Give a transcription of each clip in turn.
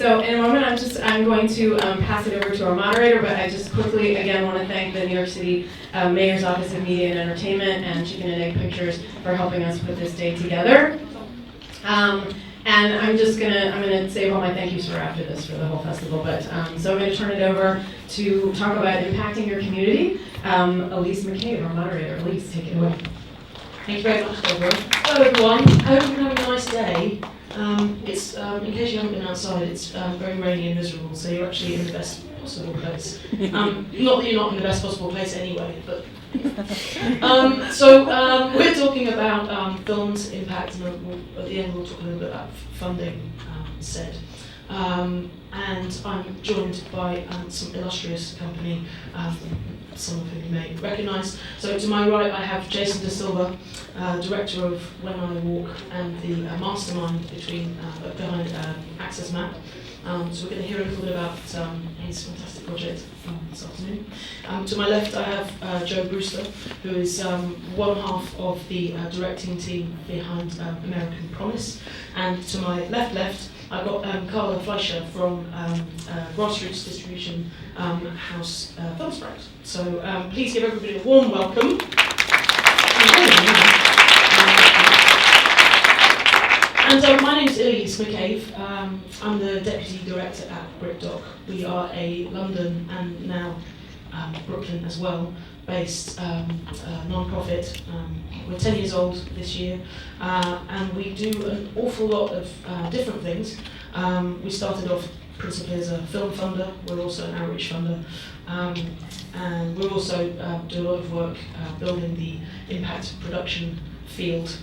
so in a moment I'm going to pass it over to our moderator, but I just quickly again want to thank the New York City Mayor's Office of Media and Entertainment and Chicken and Egg Pictures for helping us put this day together. And I'm gonna save all my thank yous for after this for the whole festival, but so I'm gonna turn it over to talk about impacting your community. Elise MacCave, our moderator. Elise, take it away. Thank you very much, Deborah. Hello everyone, I hope you're having a nice day. It's in case you haven't been outside, it's very rainy and miserable, so you're actually in the best possible place. Not that you're not in the best possible place anyway, but we're talking about film's impact, and at the end we'll talk a little bit about funding instead. And I'm joined by some illustrious company, some of whom you may recognise. So to my right I have Jason Da Silva, director of When I Walk and the mastermind behind Access Map. So we're going to hear a little bit about his fantastic project this afternoon. To my left I have Joe Brewster, who is one half of the directing team behind American Promise. And to my left I've got Carla Fleisher from grassroots distribution house Film Sprout. So please give everybody a warm welcome. And my name is Elise MacCave. I'm the Deputy Director at BRITDOC. We are a London and now Brooklyn as well based non-profit. We're 10 years old this year and we do an awful lot of different things. We started off principally as a film funder. We're also an outreach funder. And we also do a lot of work building the impact production field,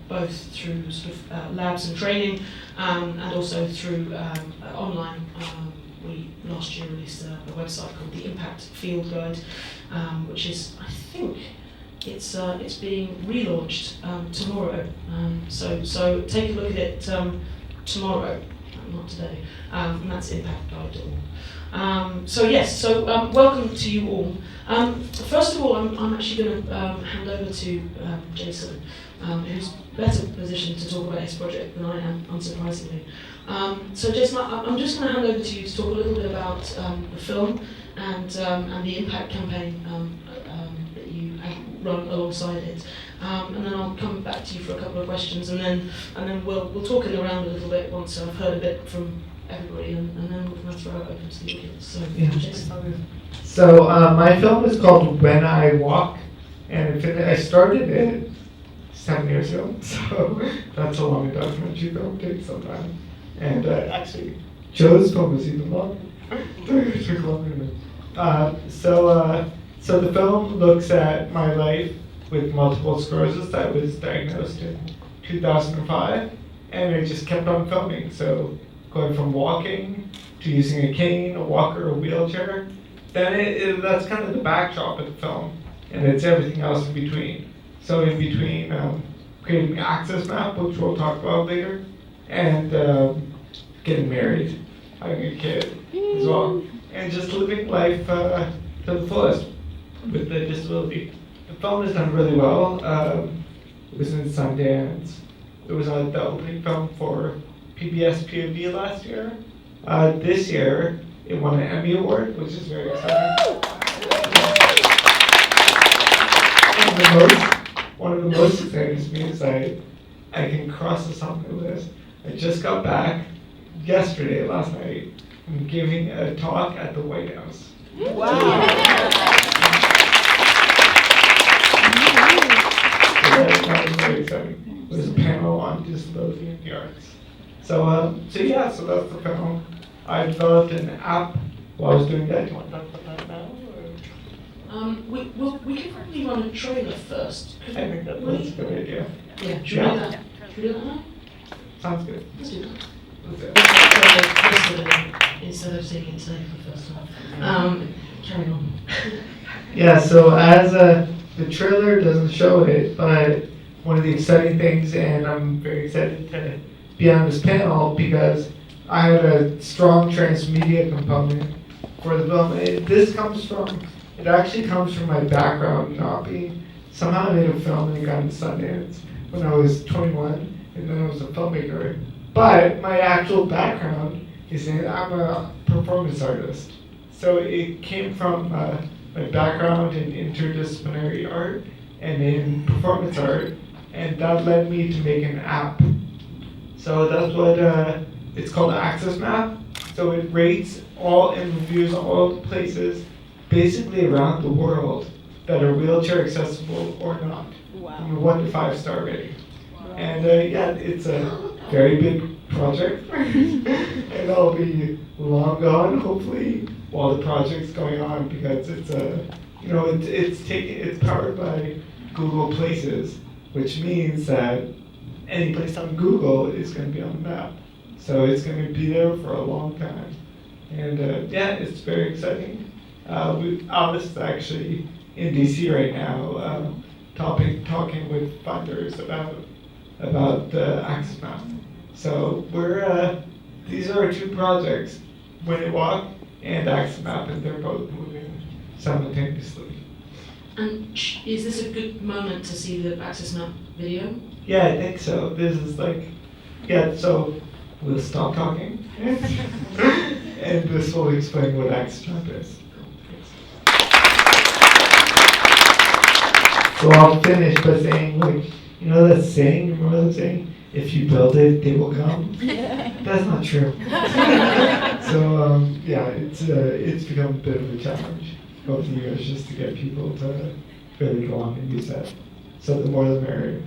both through sort of labs and training, and also through online. We last year released a website called the Impact Field Guide, which is, I think, it's being relaunched tomorrow. So take a look at it tomorrow, not today, and that's impactguide.org. So welcome to you all. First of all, I'm actually going to hand over to Jason, who's better positioned to talk about his project than I am, unsurprisingly. So Jason, I'm just going to hand over to you to talk a little bit about the film and the impact campaign that you run alongside it. And then I'll come back to you for a couple of questions, and then we'll talk in the round a little bit once I've heard a bit from everybody, and then we're going to throw it open to the audience. So, yeah. Jason. So my film is called When I Walk, and I started it 7 years ago, so that's a long documentary film, takes some time. And actually, Joe's film was even longer. It took longer than me. So the film looks at my life with multiple sclerosis. I was diagnosed in 2005, and I just kept on filming. So going from walking to using a cane, a walker, a wheelchair, then that's kind of the backdrop of the film, and it's everything else in between. So in between creating Access Map, which we'll talk about later, and getting married, having a kid as well, and just living life to the fullest with the disability. The film has done really well. It was in Sundance. It was the opening film for PBS POV last year. This year, it won an Emmy Award, which is very exciting. One of the most exciting to me is I can cross this off my list. I just got back last night, from giving a talk at the White House. Wow! That was very exciting. It was a panel on disability in the arts. So that's the film. I developed an app while I was doing that. Do you want to talk about that now? We could probably run a trailer first. I think that's a good idea. Yeah, should we do that? Should we do that now? Sounds good. Let's do that. Okay. Instead of taking it today for the first time. Carry on. Yeah, so as the trailer doesn't show it, but one of the exciting things, and I'm very excited to be on this panel because I had a strong transmedia component for the film. It actually comes from my background not being, somehow I made a film and got in Sundance when I was 21, and then I was a filmmaker. But my actual background is that I'm a performance artist. So it came from my background in interdisciplinary art and in performance art, and that led me to make an app. So that's what it's called Access Map. So it rates all and reviews all the places basically around the world that are wheelchair accessible or not. Wow. From a 1 to 5 star rating. And yeah, it's a very big project. And I'll be long gone, hopefully, while the project's going on, because it's it's powered by Google Places, which means that any place on Google is going to be on the map. So it's going to be there for a long time. And yeah, it's very exciting. Alice is actually in DC right now, talking with funders about the Access Map. So these are our two projects, When It Walk and Access Map, and they're both moving simultaneously. And is this a good moment to see the Access Map video? Yeah, I think so. This is so we'll stop talking and this will explain what Access Map is. So I'll finish by saying, that saying, remember that saying, if you build it, they will come? That's not true. So, yeah, it's become a bit of a challenge over the years just to get people to really go on and use that. So the more the merrier.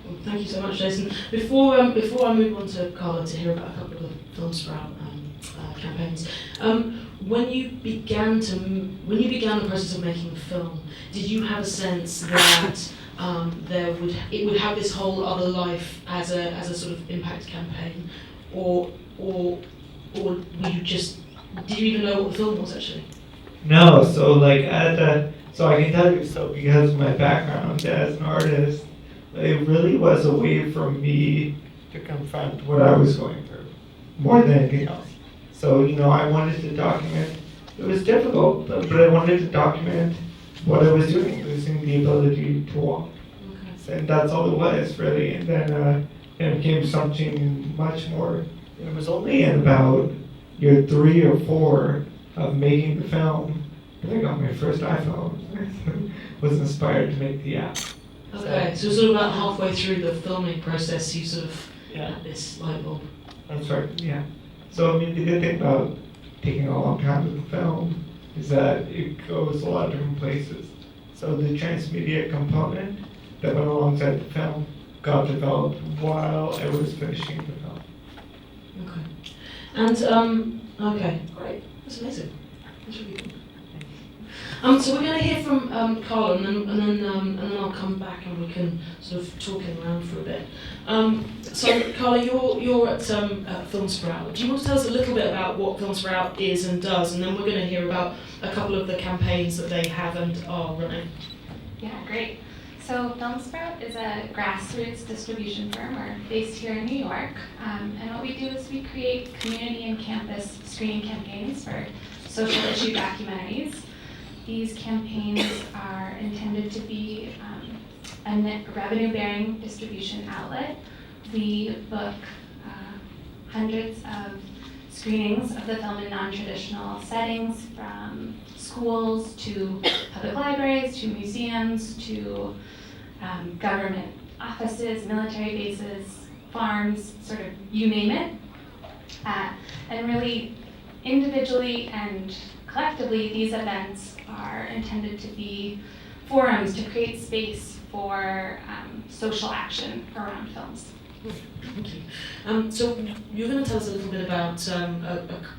Well, thank you so much, Jason. Before I move on to Carla to hear about a couple of the Film Sprout campaigns, when you began the process of making the film, did you have a sense that it would have this whole other life as a sort of impact campaign, or were you just, did you even know what the film was actually? No, so so I can tell you, so because of my background as an artist, it really was a way for me to confront what I was going through more than anything else. So, I wanted to document, it was difficult, but I wanted to document what I was doing, losing the ability to walk. Okay. And that's all it was, really. And then it became something much more. It was only in about year 3 or 4 of making the film that I got my first iPhone. Was inspired to make the app. Okay, so sort of about halfway through the filming process, you sort of had this light bulb. That's right, yeah. So, the good thing about taking a long time with the film is that it goes a lot of different places. So the transmedia component that went alongside the film got developed while I was finishing the film. Okay. And, okay, great. That's amazing. That's really cool. So we're going to hear from Carla, and then I'll come back and we can sort of talk around for a bit. So Carla, you're at Film Sprout. Do you want to tell us a little bit about what Film Sprout is and does, and then we're going to hear about a couple of the campaigns that they have and are running. Yeah, great. So Film Sprout is a grassroots distribution firm. We're based here in New York, and what we do is we create community and campus screening campaigns for social issue documentaries. These campaigns are intended to be a net revenue-bearing distribution outlet. We book hundreds of screenings of the film in non-traditional settings, from schools to public libraries to museums to government offices, military bases, farms, sort of you name it. And really, individually and collectively, these events are intended to be forums to create space for social action around films. Thank you. So you're going to tell us a little bit about,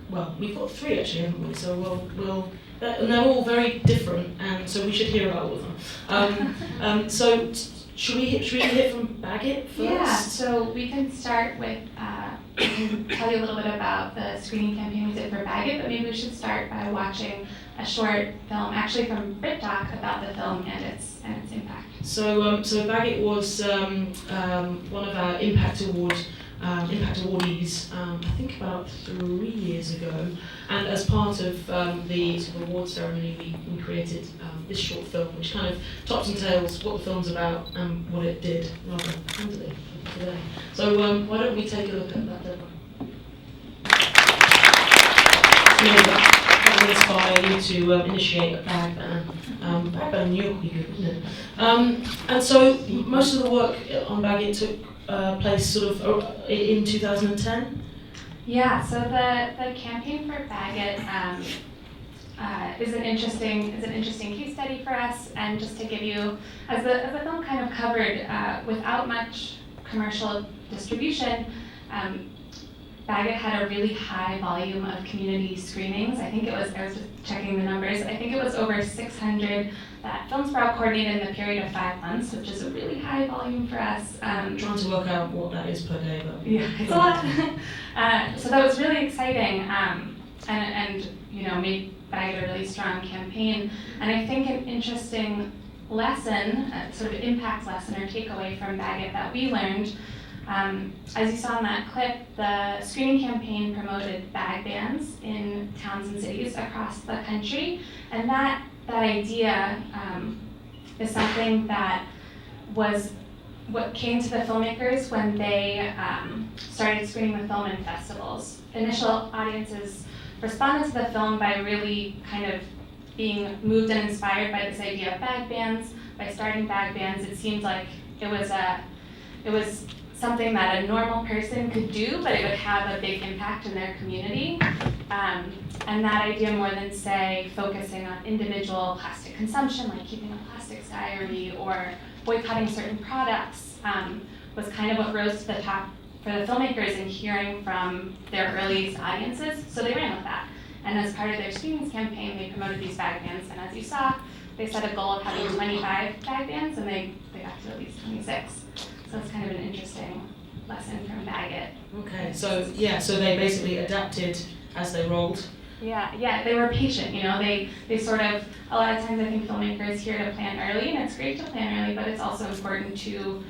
well, we've got 3 actually, haven't we? So and they're all very different, and so we should hear about all of them. So should we hear from Baggett first? Yeah, so we can start with, I can tell you a little bit about the screening campaign we did for Baggett, but maybe we should start by watching a short film, actually from BRITDOC, about the film and its impact. So Baggett was one of our impact awardees, I think about 3 years ago, and as part of the sort of award ceremony, we created this short film, which kind of tops and tails what the film's about and what it did rather handily today. So why don't we take a look at that, Deborah? that will inspire you to initiate a bag ban. Bag ban in New York would be good, wouldn't it? And so most of the work on Bag It took place sort of in 2010? Yeah, so the campaign for Bag It is an interesting case study for us, and just to give you, as the film kind of covered, without much commercial distribution, Bag It had a really high volume of community screenings. I was just checking the numbers, I think it was over 600 that Film Sprout coordinated in the period of 5 months, which is a really high volume for us. I'm trying to work out what that is per day, but yeah, it's a lot. So that was really exciting, and made Bag It a really strong campaign. And I think an interesting lesson, sort of impact lesson or takeaway from Bag It that we learned, as you saw in that clip, the screening campaign promoted bag bans in towns and cities across the country, and that idea is something that was what came to the filmmakers when they started screening the film in festivals. Initial audiences responded to the film by really kind of being moved and inspired by this idea of bag bans. By starting bag bans, it seemed like it was something that a normal person could do, but it would have a big impact in their community. And that idea, more than, say, focusing on individual plastic consumption, like keeping a plastics diary or boycotting certain products, was kind of what rose to the top for the filmmakers in hearing from their earliest audiences. So they ran with that. And as part of their screenings campaign, they promoted these bag bans. And as you saw, they set a goal of having 25 bag bans, and they got to at least 26. So it's kind of an interesting lesson from Bag It. Okay, so they basically adapted as they rolled. Yeah, they were patient, they sort of, a lot of times I think filmmakers here to plan early, and it's great to plan early, but it's also important to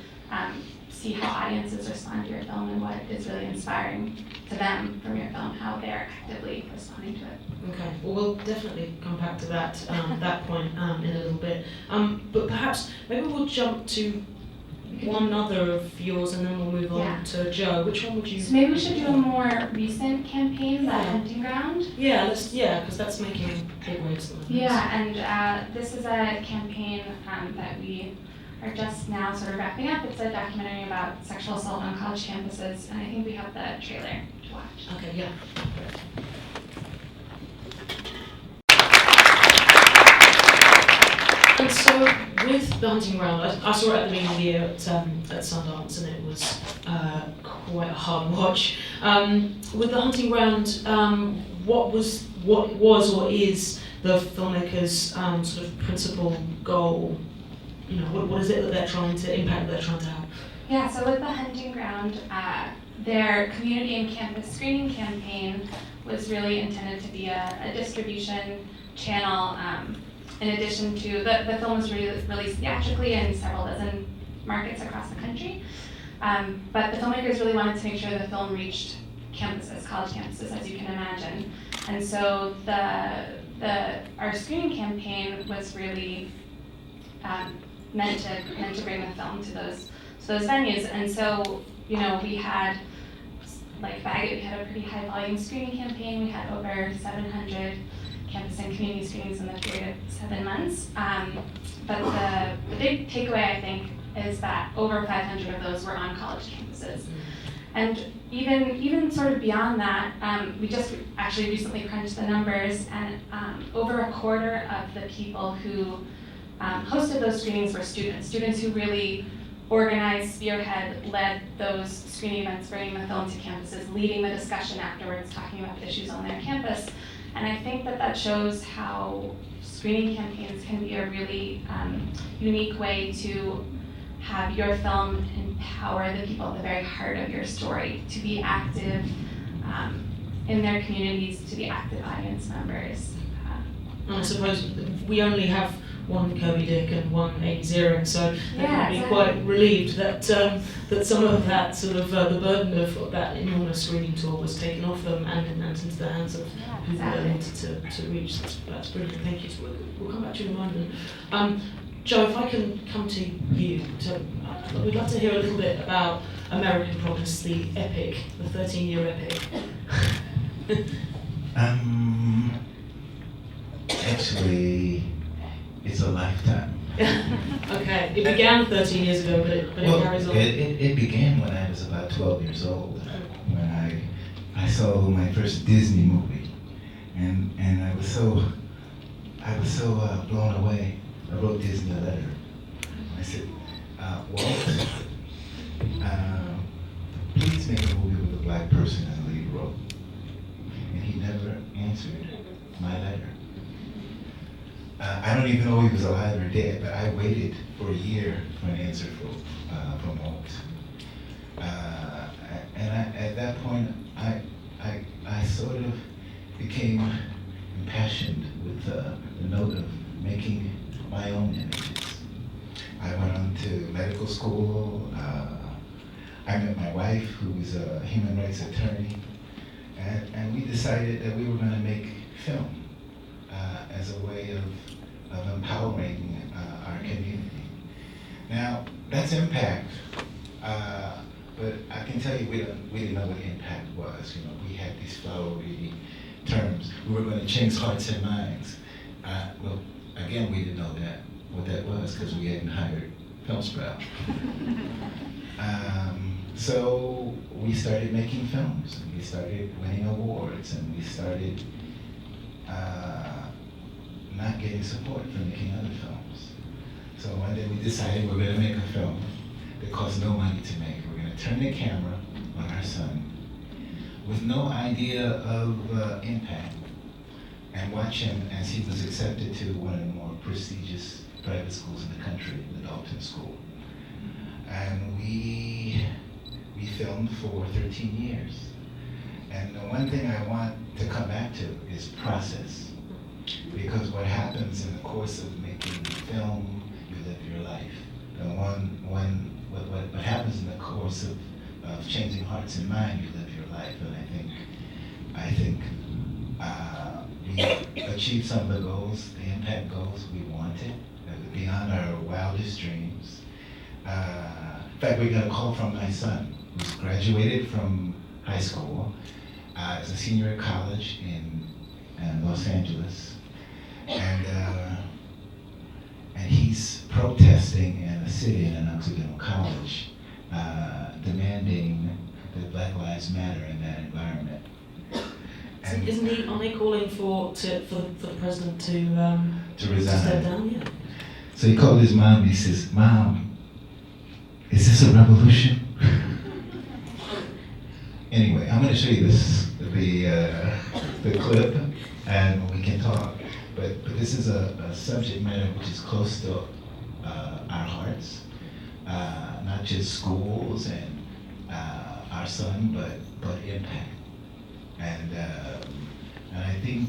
see how audiences respond to your film and what is really inspiring to them from your film, how they're actively responding to it. Okay, well we'll definitely come back to that that point in a little bit. But perhaps, maybe we'll jump to one other of yours and then we'll move on to Joe. Which one would you? So maybe we should do a more recent campaign, The Hunting Ground. Yeah, because that's making big waves. Yeah, and this is a campaign that we are just now sort of wrapping up. It's a documentary about sexual assault on college campuses, and I think we have the trailer to watch. Okay, yeah. And so with The Hunting Ground, I saw it at the beginning of the year at Sundance, and it was quite a hard watch. With The Hunting Ground, what was or is the filmmaker's sort of principal goal? What is it that they're trying to impact, that they're trying to have? Yeah, so with The Hunting Ground, their community and campus screening campaign was really intended to be a distribution channel. In addition to, the film was released theatrically in several dozen markets across the country. But the filmmakers really wanted to make sure the film reached campuses, college campuses, as you can imagine. And so our screening campaign was really meant to bring the film to those venues. And so, we had, like Bag It, we had a pretty high volume screening campaign. We had over 700 campus and community screenings in the period of 7 months. But the big takeaway, I think, is that over 500 of those were on college campuses. And even sort of beyond that, we just actually recently crunched the numbers, and over a quarter of the people who hosted those screenings were students who really organized, spearhead, led those screening events, bringing the film to campuses, leading the discussion afterwards, talking about the issues on their campus. And I think that shows how screening campaigns can be a really unique way to have your film empower the people at the very heart of your story to be active in their communities, to be active audience members. And I suppose we only have one Kirby Dick and one Amy Ziering, so they can be quite relieved that that some of that sort of the burden of that enormous screening tour was taken off them and into the hands of who they wanted to reach. That's brilliant. Thank you. So we'll come back to you in a moment. Joe, if I can come to you, we'd love to hear a little bit about American Promise, the epic, the 13-year epic. Actually, it's a lifetime. Okay, it began 13 years ago, but it carries on. It began when I was about 12 years old, when I saw my first Disney movie, and I was so blown away. I wrote Disney a letter. I said, Walt, please make a movie with a black person in the lead role. And he never answered my letter. I don't even know if he was alive or dead, but I waited for a year for an answer from Walt. At that point, I sort of became impassioned with the note of making my own images. I went on to medical school. I met my wife, who was a human rights attorney, and we decided that we were going to make film as a way of empowering our community. Now, that's impact, but I can tell you we didn't know what impact was. You know, we had these flowery terms. We were going to change hearts and minds. Well, again, we didn't know what that was because we hadn't hired Film Sprout. So we started making films, and we started winning awards, and we started not getting support for making other films. So one day we decided we're going to make a film that costs no money to make. We're going to turn the camera on our son with no idea of impact and watch him as he was accepted to one of the more prestigious private schools in the country, the Dalton School. And we filmed for 13 years. And the one thing I want to come back to is process. Because what happens in the course of making film, you live your life. And what happens in the course of changing hearts and minds, you live your life. And I think we achieved some of the goals, the impact goals we wanted, that were beyond our wildest dreams. In fact, we got a call from my son, who's graduated from high school, as a senior at college in Los Angeles. And he's protesting in a city in an Occidental college, demanding that Black Lives Matter in that environment. And Aren't they calling for the president to resign? Step down? Yeah. So he called his mom. He says, "Mom, is this a revolution?" Anyway, I'm going to show you the clip, and we can talk. But this is a subject matter which is close to our hearts, not just schools and our son, but impact. And I think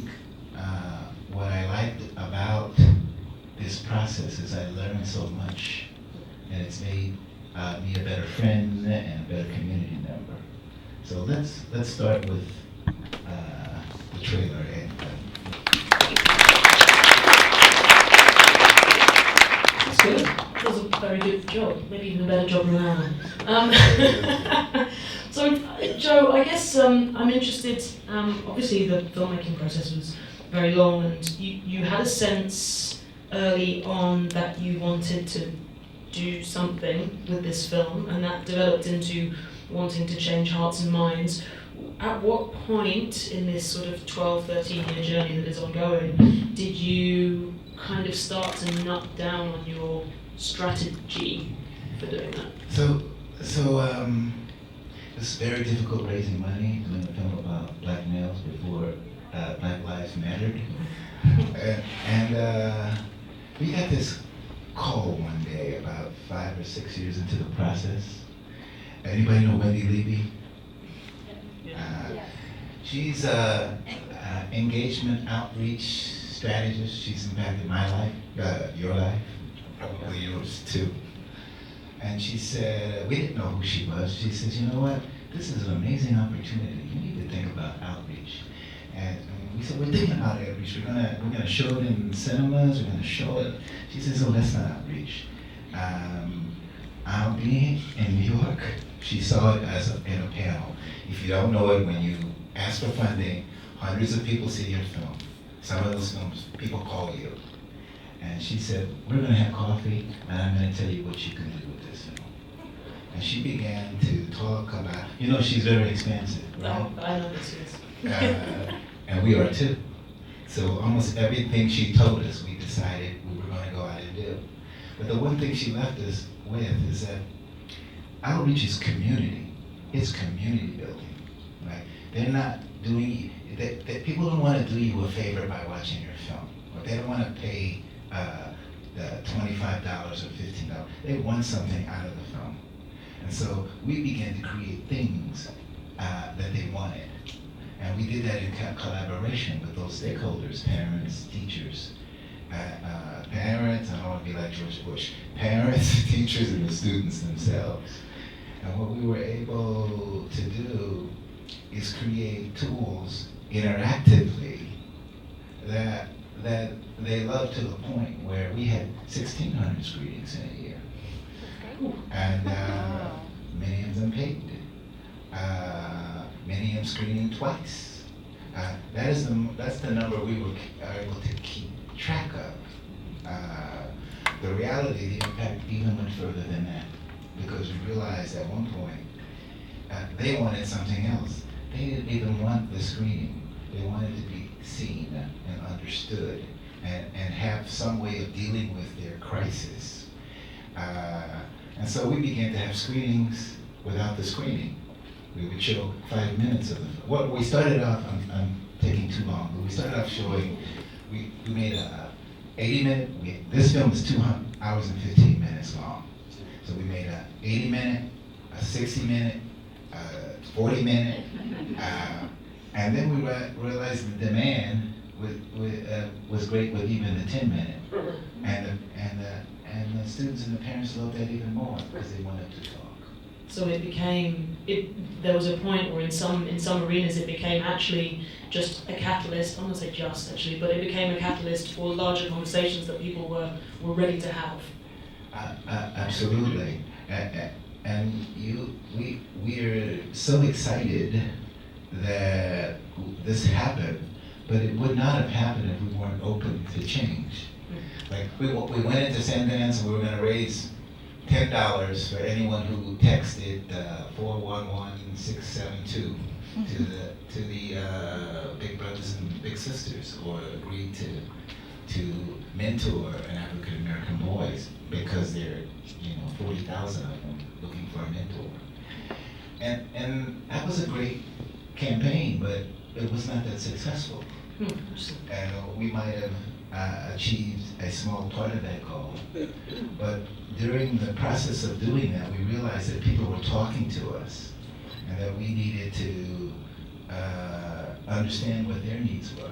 what I liked about this process is I learned so much, and it's made me a better friend and a better community member. So let's start with the trailer. That's good. That was a very good job. Maybe even a better job than Anna. So, Joe, I guess I'm interested. Obviously, the filmmaking process was very long, and you had a sense early on that you wanted to do something with this film, and that developed into wanting to change hearts and minds. At what point in this sort of 12, 13-year journey that is ongoing did you kind of start to nut down on your strategy for doing that? So it's very difficult raising money doing a film about black males before Black Lives Mattered. And we got this call one day about 5 or 6 years into the process. Anybody know Wendy Levy? She's an engagement outreach strategist. She's impacted my life, your life, probably yours too. And she said, we didn't know who she was. She says, you know what? This is an amazing opportunity. You need to think about outreach. And we said, we're thinking about outreach. We're gonna show it in cinemas. We're gonna show it. She says, oh, that's not outreach. I'll be in New York. She saw it in a panel. If you don't know it, when you ask for funding, hundreds of people see your film. Some of those films, people call you. And she said, we're gonna have coffee, and I'm gonna tell you what you can do with this film. And she began to talk about, she's very expansive, right? Oh, I know this is. And we are too. So almost everything she told us, we decided we were gonna go out and do. But the one thing she left us with is that outreach is community. It's community building, right? They're not doing, that people don't want to do you a favor by watching your film. Or they don't want to pay the $25 or $15. They want something out of the film. And so we began to create things that they wanted. And we did that in collaboration with those stakeholders, parents, teachers, parents, I don't want to be like George Bush, parents, teachers, and the students themselves. And what we were able to do is create tools interactively that they loved to the point where we had 1,600 screenings in a year. And many of them paid. Many of them screening twice. That's the number we were able to keep track of. The reality, the impact even went further than that, because we realized at one point they wanted something else. They didn't even want the screening. They wanted to be seen and understood and have some way of dealing with their crisis. And so we began to have screenings without the screening. We would show 5 minutes of the film. Well, we started off, I'm taking too long, but we started off showing, we made a 80-minute, this film is 2 hours and 15 minutes long. So we made a 80-minute, a 60-minute, a 40-minute, and then we realized the demand was great with even the 10-minute. And the students and the parents loved that even more because they wanted to talk. So there was a point where in some arenas it became actually just a catalyst, I'm not going to say just actually, but it became a catalyst for larger conversations that people were ready to have. Absolutely. And we're so excited that this happened, but it would not have happened if we weren't open to change. Like we went into Sundance and we were going to raise $10 for anyone who texted 411672 to the Big Brothers and Big Sisters, or agreed to mentor an African American boys, because there are 40,000 of them looking for a mentor. And that was a great campaign, but it was not that successful. And we might have achieved a small part of that goal. But during the process of doing that, we realized that people were talking to us and that we needed to understand what their needs were.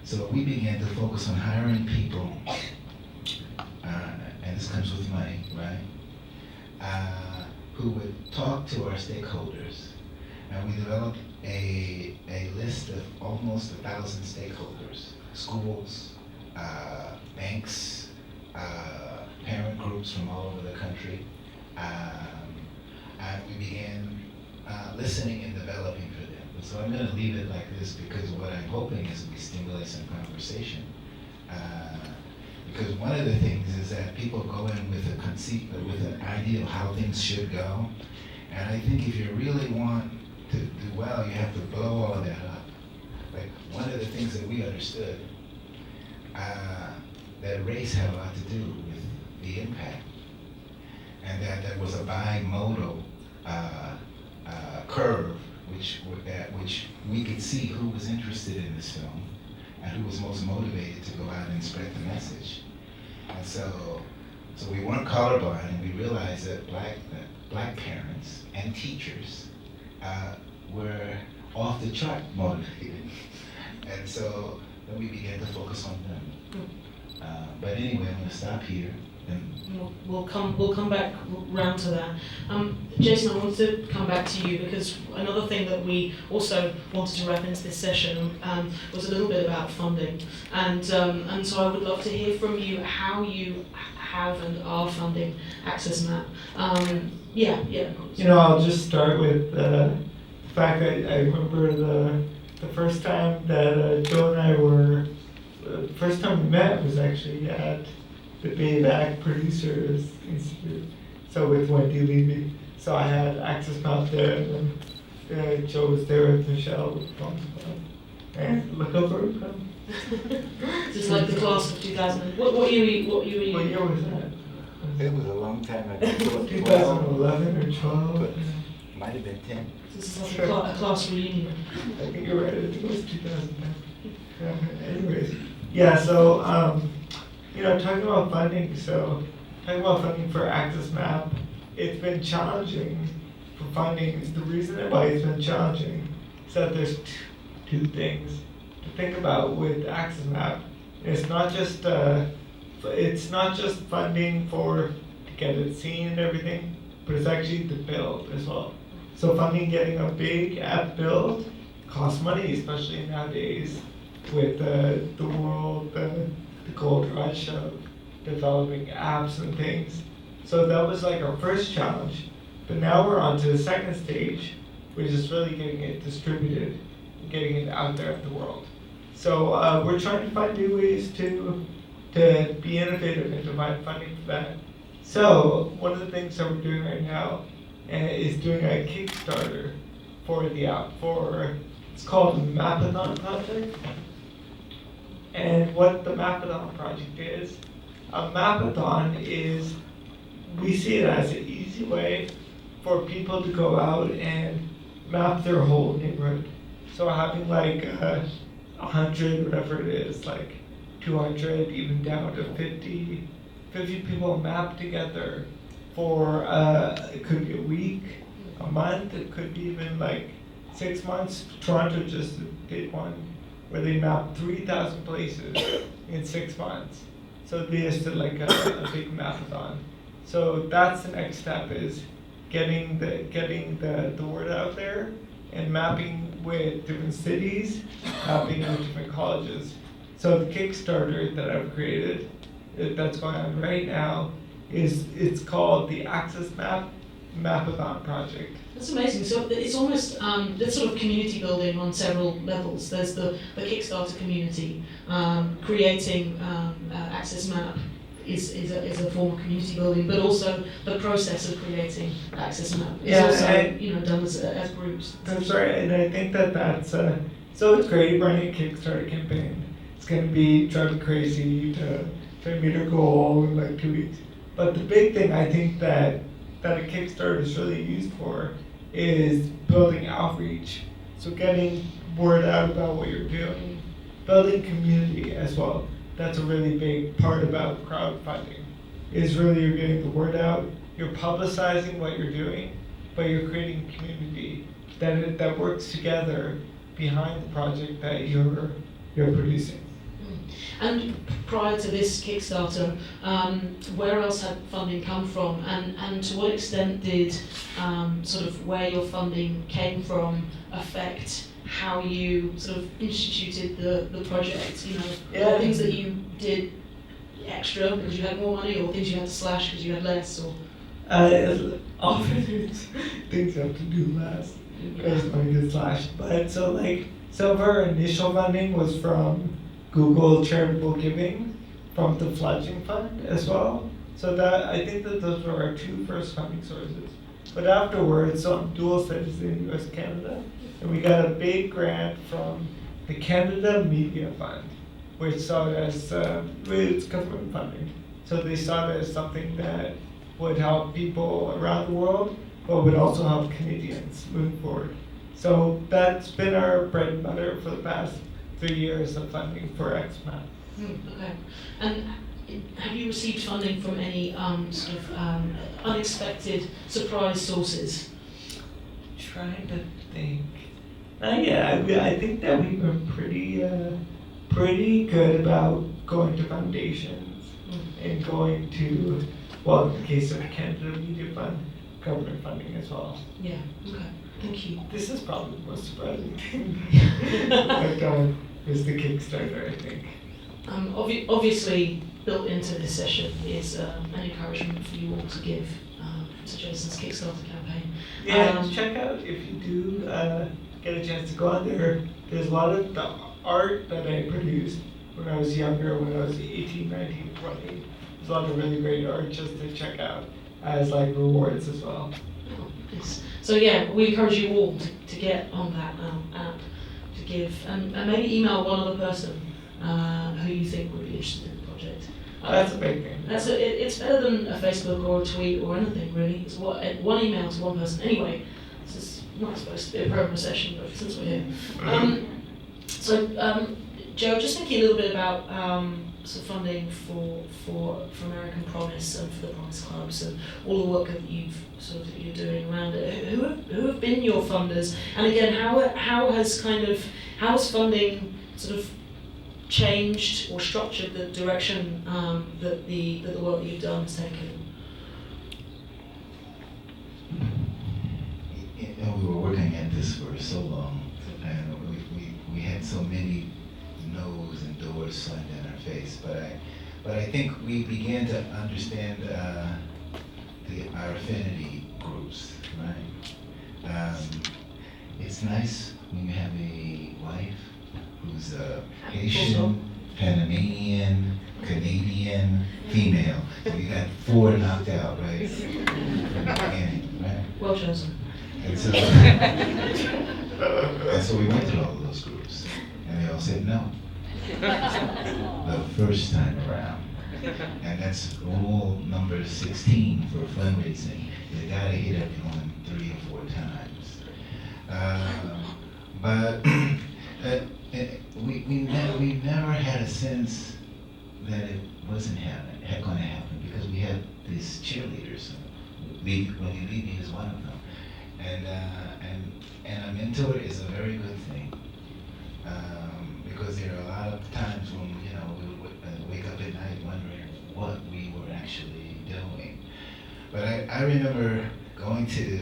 So we began to focus on hiring people, and this comes with money, right? Who would talk to our stakeholders. And we developed a list of almost 1,000 stakeholders: schools, banks, parent groups from all over the country. And we began listening and developing for them. So I'm going to leave it like this, because what I'm hoping is we stimulate some conversation. Because one of the things is that people go in with a conceit, with an idea of how things should go. And I think if you really want to do well, you have to blow all of that up. Like, one of the things that we understood, that race had a lot to do with the impact, and that there was a bimodal curve, which we could see who was interested in this film and who was most motivated to go out and spread the message. And so we weren't colorblind, and we realized that black parents and teachers were off the chart motivated. And so then we began to focus on them. But anyway, I'm going to stop here. And we'll come back round to that. Jason, I want to come back to you, because another thing that we also wanted to wrap into this session was a little bit about funding, and so I would love to hear from you how you have and are funding Access Map. I'll just start with the fact that I remember the first time that Joe and I were, the first time we met was actually at the BRITDOC Producers Institute, so with Wendy Levy. So I had Access Map there, and then Joe was there with Michelle with Films Club. And look over it. Just like the class of 2000. What year were you? What year was that? It was a long time ago. 2011 or 12? Might have been 10. This is like a class reunion. I think you're right, I think it was 2010. Yeah, anyways, yeah, so, talking about funding, talking about funding for Access Map, it's been challenging for funding. The reason why it's been challenging is that there's two things to think about with Access Map. It's not just funding to get it seen and everything, but it's actually to build as well. So funding getting a big app build costs money, especially nowadays with the gold rush of developing apps and things. So that was like our first challenge. But now we're on to the second stage, which is really getting it distributed, getting it out there in the world. So we're trying to find new ways to be innovative and to find funding for that. So one of the things that we're doing right now is doing a Kickstarter for the app. It's called the Mapathon Project. And what the Mapathon Project is, a Mapathon is, we see it as an easy way for people to go out and map their whole neighborhood. So having like 100, whatever it is, like 200, even down to 50 people map together for, it could be a week, a month, it could be even like 6 months. Toronto just did one where they mapped 3,000 places in 6 months. So they just did like a big mapathon. So that's the next step, is getting the word out there and mapping with different cities, mapping with different colleges. So the Kickstarter that I've created, that's going on right now, it's called the Access Map Mapathon Project. That's amazing. So it's almost this sort of community building on several levels. There's the Kickstarter community. Creating Access Map is a form of community building, but also the process of creating Access Map is also done as groups. That's right, and I think that's so it's great running a Kickstarter campaign. It's going to be driving crazy to meet our goal in like 2 weeks. But the big thing I think that a Kickstarter is really used for is building outreach. So getting word out about what you're doing, building community as well. That's a really big part about crowdfunding, is really you're getting the word out, you're publicizing what you're doing, but you're creating community that works together behind the project that you're producing. And prior to this Kickstarter, where else had funding come from, and to what extent did sort of where your funding came from affect how you sort of instituted the project? Things that you did extra because you had more money, or things you had to slash because you had less, or often it's things you have to do less because money gets slashed. But some of our initial funding was from Google charitable giving, from the Fledgling Fund as well. So that I think that those were our two first funding sources. But afterwards, so I'm dual citizen, US Canada, and we got a big grant from the Canada Media Fund, which saw it as it's government funding. So they saw it as something that would help people around the world, but would also help Canadians moving forward. So that's been our bread and butter for the past 3 years of funding for XMAP. Okay. And have you received funding from any sort of unexpected surprise sources? Trying to think. I think that we've been pretty good about going to foundations and going to, well, in the case of Canada Media Fund, government funding as well. Yeah. Okay. Thank you. This is probably the most surprising thing I've done is the Kickstarter, I think. Obviously, built into this session is an encouragement for you all to give to Jason's Kickstarter campaign. Yeah, check out, if you do get a chance to go on there, there's a lot of the art that I produced when I was younger, when I was 18, 19, 20. There's a lot of really great art just to check out as like rewards as well. Oh, nice. So yeah, we encourage you all to get on that app, to give, and maybe email one other person who you think would be interested in the project. That's a big thing. It's better than a Facebook or a tweet or anything really. It's one email to one person. Anyway, this is not supposed to be a program session, but since we're here. Joe, just thinking a little bit about sort of funding for American Promise and for the Promise Clubs and all the work that you're doing around it. Who have been your funders? And again, how has funding sort of changed or structured the direction that the work that you've done has taken? We were working at this for so long, and we had so many no's and doors slammed in our face. But I think we began to understand our affinity groups, right? It's nice when you have a wife who's a Haitian, Panamanian, Canadian, female. So you got 4 knocked out, right? From the beginning, right? Well chosen. And so we went to all of those groups, and they all said no. The first time around. And that's rule number 16 for fundraising. You gotta hit everyone 3 or 4 times. But we never had a sense that it wasn't going to happen because we had these cheerleaders. When Levy is one of them, and a mentor is a very good thing because there are a lot of times when we would wake up at night wondering what we were actually doing. But I remember going to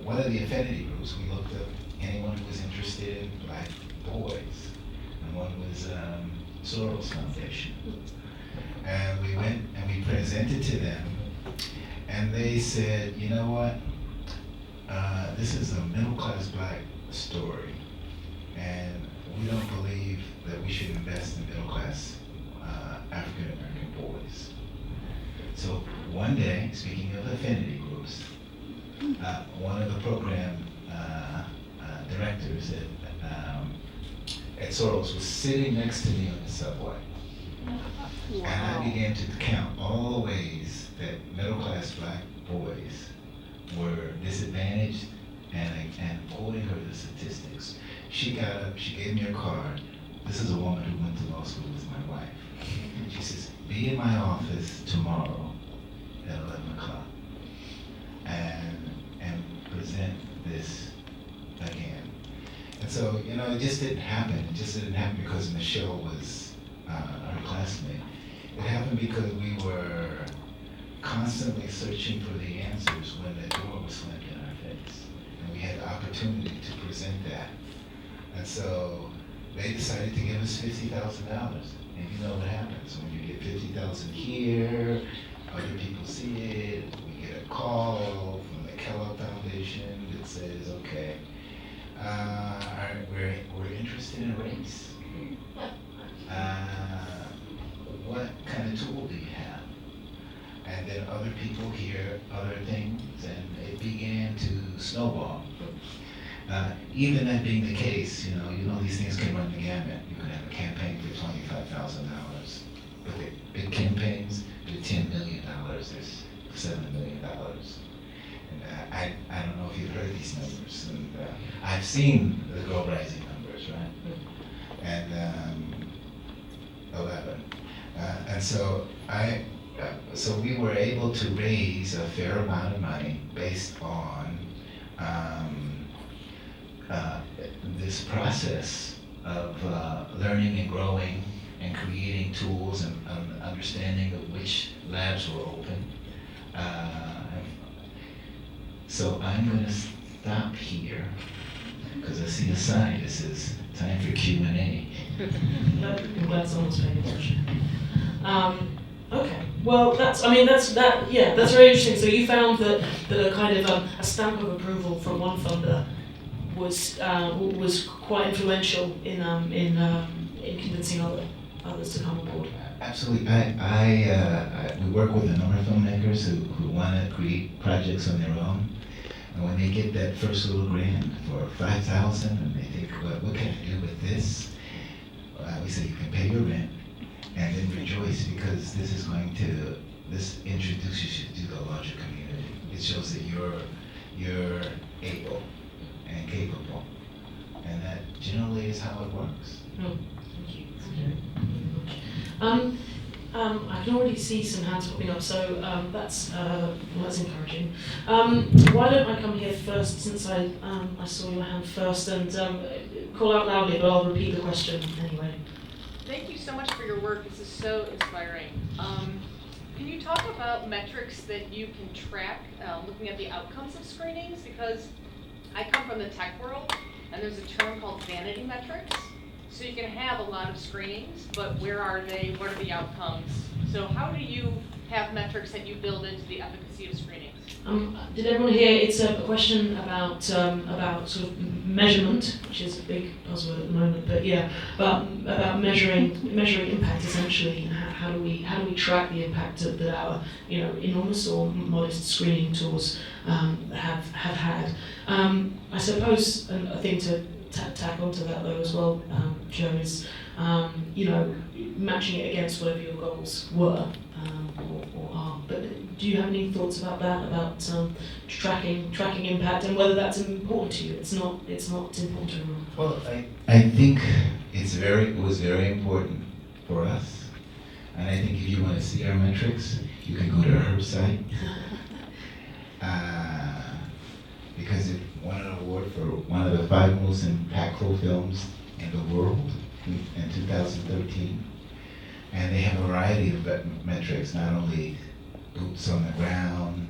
one of the affinity groups. We looked up anyone who was interested in Black boys, and one was Soros Foundation. And we went and we presented to them, and they said, you know what, this is a middle-class Black story, and we don't believe that we should invest in middle-class African-American boys. So one day, speaking of affinity groups, one of the program directors at Soros was sitting next to me on the subway. Wow. And I began to count all the ways that middle-class Black boys were disadvantaged, and quoting her the statistics. She got up, she gave me a card. This is a woman who went to law school with my wife. She says, be in my office tomorrow at 11 o'clock and present this again. And so, it just didn't happen. It just didn't happen because Michelle was her classmate. It happened because we were constantly searching for the answers when the door was slammed in our face. And we had the opportunity to present that. And so they decided to give us $50,000. And you know what happens when you get $50,000 here, other people see it, we get a call from the Kellogg Foundation that says, okay, we're interested in race. What kind of tool do you have? And then other people hear other things, and it began to snowball. Even that being the case, these things can run the gamut. You could have a campaign for $25,000, but the big campaigns, they're $10 million, there's $7 million. And I don't know if you've heard these numbers. And I've seen the Girl Rising numbers, right? And 11. And so so we were able to raise a fair amount of money based on this process of learning and growing and creating tools and understanding of which labs were open. So I'm going to stop here because I see a sign that says time for Q&A. I'm glad someone's paying attention. Okay. Well, that's very interesting. So you found that a kind of a stamp of approval from one funder was quite influential in convincing others to come on board. Absolutely. We work with a number of filmmakers who want to create projects on their own. And when they get that first little grant for $5,000 and they think, what can I do with this? We say you can pay your rent and then rejoice because this introduces you to the larger community. It shows that you're able and capable. And that generally is how it works. Oh, thank you. I can already see some hands popping up, so that's encouraging. Why don't I come here first, since I saw your hand first, and call out loudly, but I'll repeat the question anyway. Thank you so much for your work. This is so inspiring. Can you talk about metrics that you can track, looking at the outcomes of screenings? Because I come from the tech world, and there's a term called vanity metrics. So you can have a lot of screenings, but where are they? What are the outcomes? So how do you have metrics that you build into the efficacy of screenings? Did everyone hear? It's a question about sort of measurement, which is a big buzzword at the moment. But yeah, about measuring impact essentially. How do we track the impact that our enormous or modest screening tools have had? I suppose a thing to tack onto that though as well, Joe, is matching it against whatever your goals were or are. But do you have any thoughts about that? About tracking impact and whether that's important to you? It's not important to everyone. Well, I think it was very important for us, and I think if you want to see our metrics, you can go to our site. Because it won an award for one of the 5 most impactful films in the world in 2013. And they have a variety of metrics, not only boots on the ground,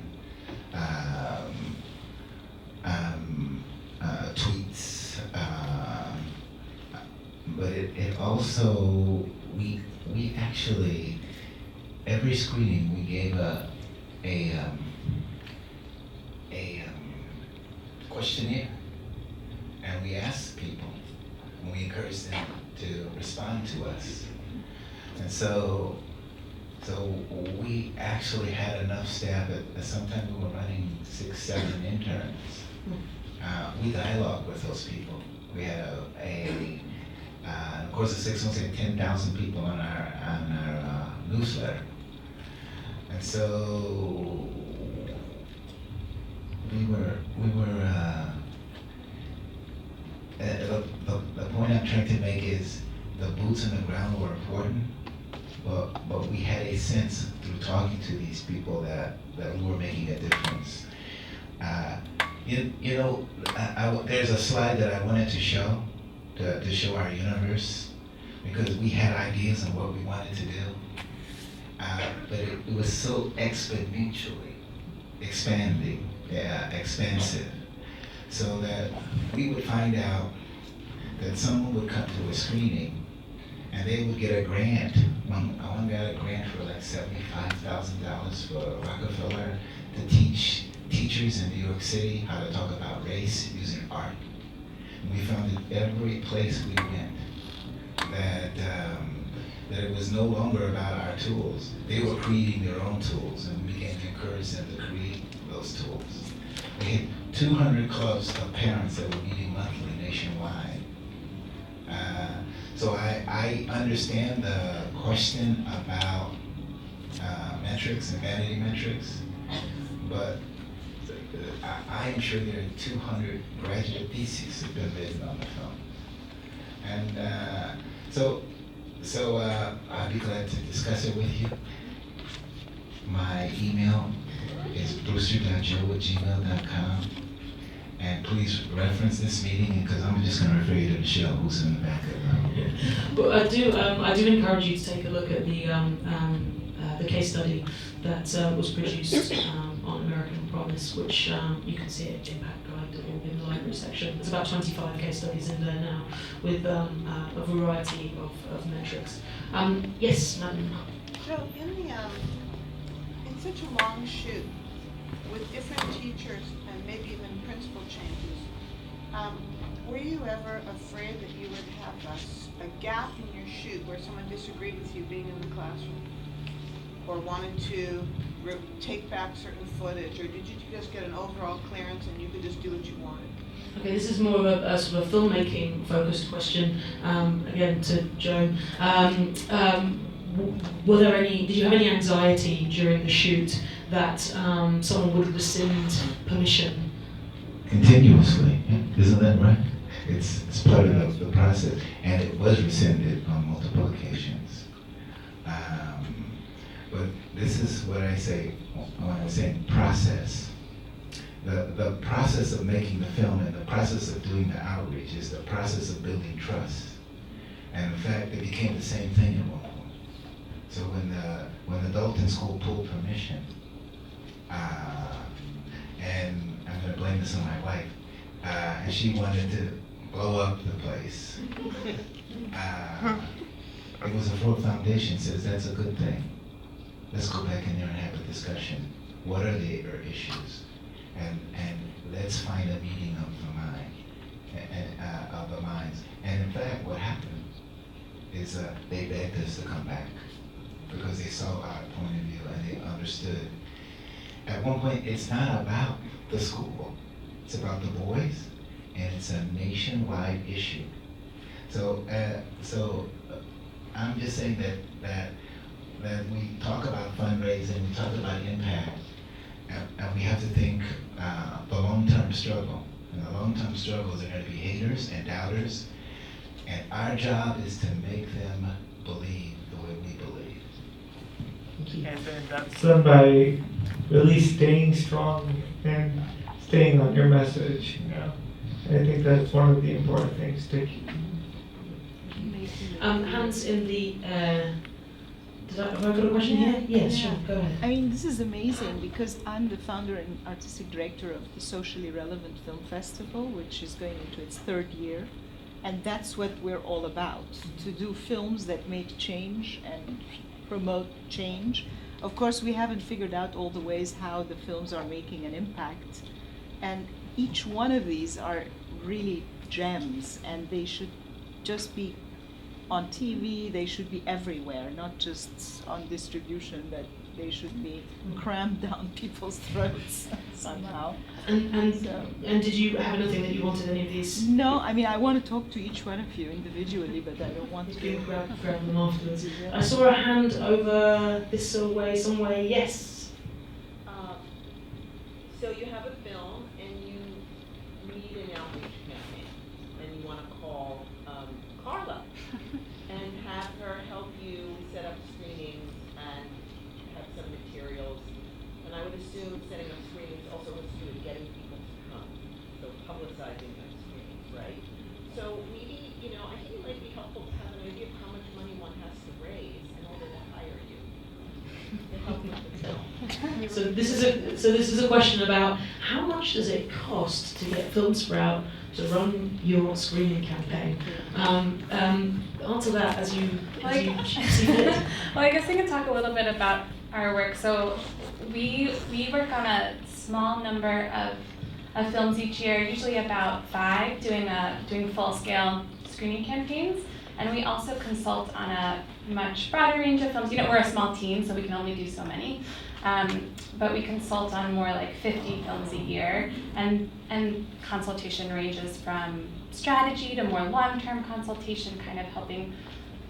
tweets, but it also, we actually, every screening we gave a questionnaire, and we asked people, and we encouraged them to respond to us. And so we actually had enough staff that sometimes we were running 6, 7 interns. We dialogued with those people. We had of course, the 6 months had 10,000 people on our newsletter, and so the point I'm trying to make is the boots on the ground were important, but we had a sense through talking to these people that we were making a difference. There's a slide that I wanted to show to show our universe, because we had ideas on what we wanted to do, but it was so exponentially expansive, so that we would find out that someone would come to a screening and they would get a grant. One got a grant for like $75,000 for Rockefeller to teach teachers in New York City how to talk about race using art. And we found that every place we went that it was no longer about our tools. They were creating their own tools, and we began to encourage them to create those tools. We had 200 clubs of parents that were meeting monthly nationwide. So I understand the question about metrics and vanity metrics, but I am sure there are 200 graduate theses that have been written on the film. And so I'd be glad to discuss it with you. My email is brewster.joe@gmail.com. And please reference this meeting, because I'm just going to refer you to Michelle, who's in the back of the room. But I do encourage you to take a look at the case study that was produced on American Promise, which you can see at Impact Guide or in the library section. There's about 25 case studies in there now with a variety of metrics. Yes, Madam. Joe, in such a long shoot with different teachers and maybe even principal changes, Were you ever afraid that you would have a gap in your shoot where someone disagreed with you being in the classroom? Or wanted to take back certain footage? Or did you just get an overall clearance and you could just do what you wanted? Okay, this is more of a sort of filmmaking focused question, again to Joan. Did you have any anxiety during the shoot that someone would rescind permission? Continuously, isn't that right? It's part of the process, and it was rescinded on multiple occasions. But this is what I say when I say process. The process of making the film and the process of doing the outreach is the process of building trust. And in fact, it became the same thing at one point. So when the Dalton School pulled permission, and I'm going to blame this on my wife, and she wanted to blow up the place. It was a Ford Foundation says that's a good thing. Let's go back in there and have a discussion. What are the issues? And let's find a meeting of the mind, of the minds. And in fact, what happened is they begged us to come back because they saw our point of view and they understood. At one point, it's not about the school. It's about the boys, and it's a nationwide issue. So I'm just saying that we talk about fundraising, we talk about impact, and we have to think the long-term struggle. And the long-term struggles are going to be haters and doubters, and our job is to make them believe the way we believe. And then that's done by really staying strong and staying on your message, you know. And I think that's one of the important things to keep. Hands in the air. Have I got a question here? Yes, sure, go ahead. I mean, this is amazing because I'm the founder and artistic director of the Socially Relevant Film Festival, which is going into its 3rd year. And that's what we're all about, to do films that make change and promote change. Of course, we haven't figured out all the ways how the films are making an impact. And each one of these are really gems, and they should just be on TV, they should be everywhere, not just on distribution, but they should be crammed down people's throats somehow. And did you have anything that you wanted any of these? No, I mean, I want to talk to each one of you individually, but I don't want to grab them afterwards. I saw a hand over this way, some way. Yes. So you have a film and you need an outreach campaign, and you want to call Carla and have her help you set up screenings and have some materials. And I would assume setting up screenings also has to do with getting people to come, so publicizing those screenings, right? So maybe, I think it might be helpful to have an idea of how much money one has to raise in order to hire you to help with the film. So this is a question about how much does it cost to get FilmSprout to run your screening campaign? Answer that as you see fit. Well, I guess we can talk a little bit about our work. So we work on a small number of films each year, usually about 5, doing full-scale screening campaigns. And we also consult on a much broader range of films. We're a small team, so we can only do so many. But we consult on more like 50 films a year, and consultation ranges from strategy to more long-term consultation, kind of helping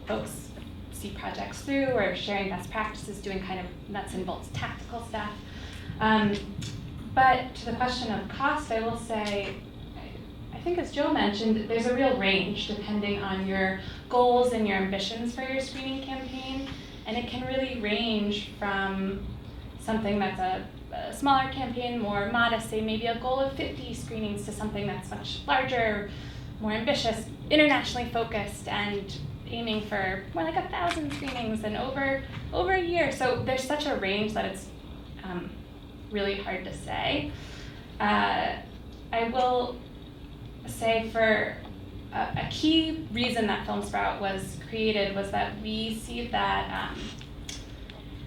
folks see projects through or sharing best practices, doing kind of nuts and bolts tactical stuff. But to the question of cost, I will say, I think as Joe mentioned, there's a real range depending on your goals and your ambitions for your screening campaign, and it can really range from something that's a smaller campaign, more modest, say maybe a goal of 50 screenings, to something that's much larger, more ambitious, internationally focused, and aiming for more like 1,000 screenings and over a year. So there's such a range that it's really hard to say. I will say for a key reason that FilmSprout was created was that we see that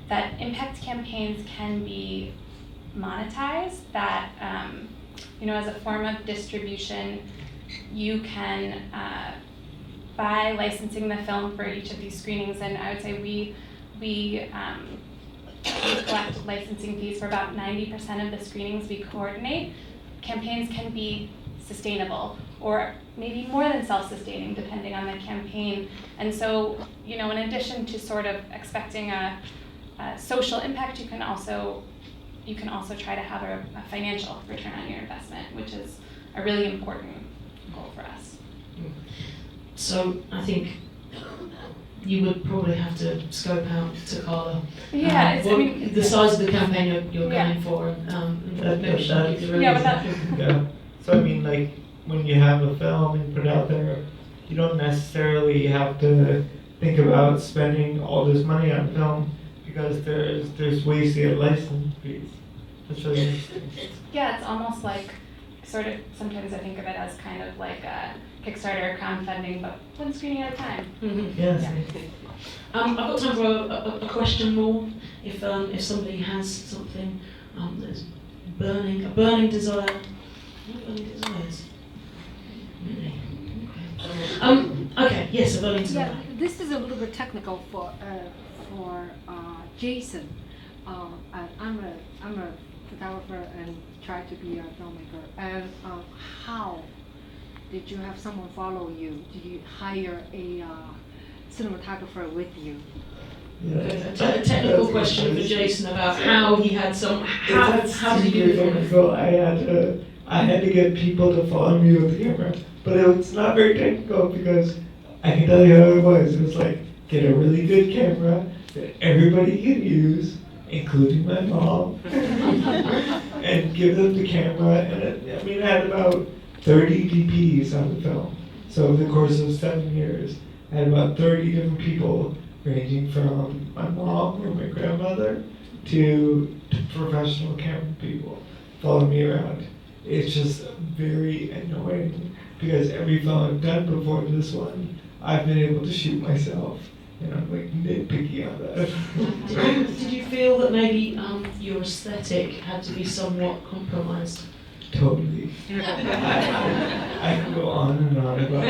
that impact campaigns can be monetized, that as a form of distribution, you can buy licensing the film for each of these screenings, and I would say we collect licensing fees for about 90% of the screenings we coordinate. Campaigns can be sustainable, or maybe more than self-sustaining, depending on the campaign. And so, in addition to sort of expecting a social impact, you can also try to have a financial return on your investment, which is a really important goal for us. So I think you would probably have to scope out to Carla. Yeah, the size of the campaign you're Yeah. going for, That- maybe she can give you a Yeah, reason. but Yeah. So I mean, like, when you have a film and put it out there, you don't necessarily have to think about spending all this money on film, because there's ways to get license fees. That's really interesting. Yeah, it's almost like, sort of, sometimes I think of it as kind of like a Kickstarter crowdfunding, but one screening at a time. Yes. I've got time for a question more. If somebody has something that's a burning desire. What burning desires? Really? Okay. Yes, a burning desire. Yeah, this is a little bit technical for Jason. I'm a photographer and try to be a filmmaker. And how did you have someone follow you? Did you hire a cinematographer with you? A technical question for Jason about how he had some. How did you do it? So I had to get people to follow me with the camera, but it's not very technical, because I can tell you how it was. It was like, get a really good camera that everybody can use, including my mom, and give them the camera. And I had about 30 DPs on the film. So over the course of 7 years, I had about 30 different people, ranging from my mom or my grandmother to professional camera people, follow me around. It's just very annoying, because every film I've done before this one, I've been able to shoot myself, and I'm like nitpicky on that. Did you feel that maybe your aesthetic had to be somewhat compromised? Totally. I can go on and on about it.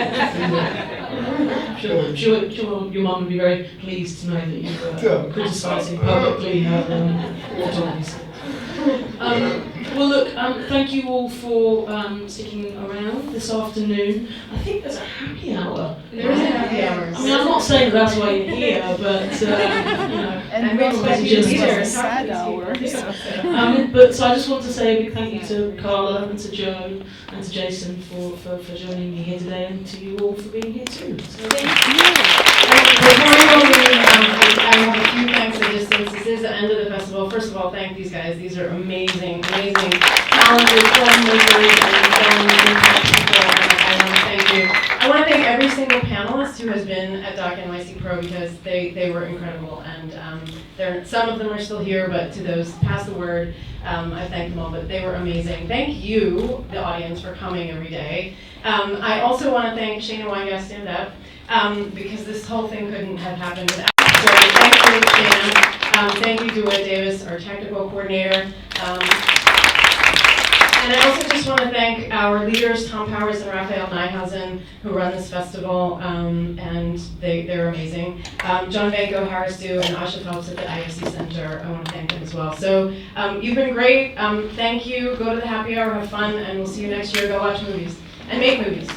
Sure, your mum would be very pleased to know that you were criticising publicly her photography. Well, look, thank you all for sticking around this afternoon. I think there's a happy hour. There is a happy hour. I mean, I'm not saying that's why you're here, but And we expect you to be there. sad hour. But so I just want to say a big thank you to Carla and to Joe and to Jason for joining me here today, and to you all for being here too. So, Thank you. Before we go, I have a few thanks. Just since this is the end of the festival, first of all, thank these guys. These are amazing, talented filmmakers and film impact people, and I want to thank you. I want to thank every single panelist who has been at DOC NYC PRO, because they were incredible, and some of them are still here, but to those pass the word, I thank them all, but they were amazing. Thank you, the audience, for coming every day. I also want to thank Shana Weingass, stand up, because this whole thing couldn't have happened without. So thank you, Shana. Thank you, DeWitt Davis, our technical coordinator. And I also just want to thank our leaders, Tom Powers and Raphael Nyhausen, who run this festival, and they're amazing. John Vanko, Harris Dew, and Asha Phelps at the IFC Center, I want to thank them as well. So you've been great. Thank you. Go to the happy hour, have fun, and we'll see you next year. Go watch movies and make movies.